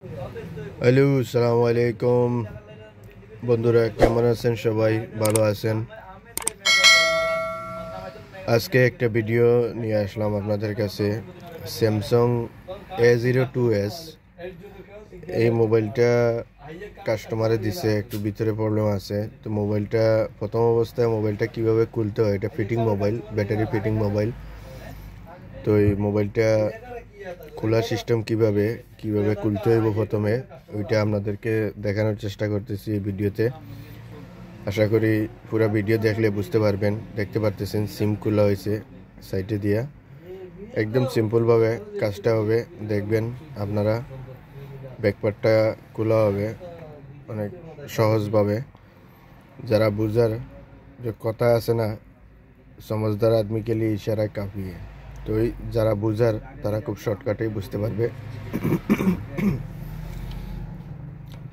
Hello, আসসালামু আলাইকুম বন্ধুরা, কেমন আছেন? সবাই ভালো আছেন? আজকে একটা ভিডিও নিয়ে আসলাম আপনাদের কাছে। স্যামসাং A02s এই মোবাইলটা কাস্টমারে দিছে, একটু ভিতরে প্রবলেম আছে। তো মোবাইলটা প্রথম অবস্থায় মোবাইলটা কিভাবে খুলতে হয়, এটা fitting mobile, battery fitting mobile. তো এই মোবাইলটা খোলার সিস্টেম কিভাবে খুলতে হইব প্রথমে, ওইটা আপনাদেরকে দেখানোর চেষ্টা করতেছি এই ভিডিওতে। আশা করি পুরো ভিডিও দেখলে বুঝতে পারবেন। দেখতে পারতেছেন সিম খোলা হয়েছে সাইটে দিয়া, একদম সিম্পলভাবে কাজটা হবে। দেখবেন আপনারা ব্যাকপার্টটা খোলা হবে অনেক সহজভাবে। যারা বুঝার যে কথা আছে না, সমঝদার আদমি কে লিয়ে ইশারা কাফি है। তো এই যারা বুঝার তারা খুব শর্টকাটেই বুঝতে পারবে।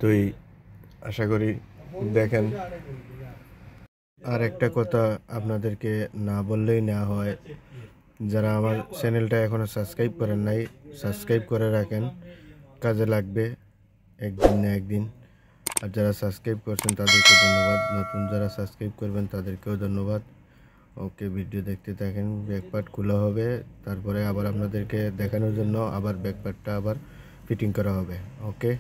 তো এই আশা করি দেখেন। আর একটা কথা আপনাদেরকে না বললেই না হয়, যারা আমার চ্যানেলটা এখনও সাবস্ক্রাইব করেন নাই, সাবস্ক্রাইব করে রাখেন, কাজে লাগবে একদিন না একদিন। আর যারা সাবস্ক্রাইব করছেন তাদেরকে ধন্যবাদ, নতুন যারা সাবস্ক্রাইব করবেন তাদেরকেও ধন্যবাদ। ওকে, ভিডিও দেখতে থাকেন। ব্যাকপার্ট খোলা হবে, তারপরে আবার আপনাদেরকে দেখানোর জন্য আবার ব্যাকপার্টটা আবার ফিটিং করা হবে। ওকে।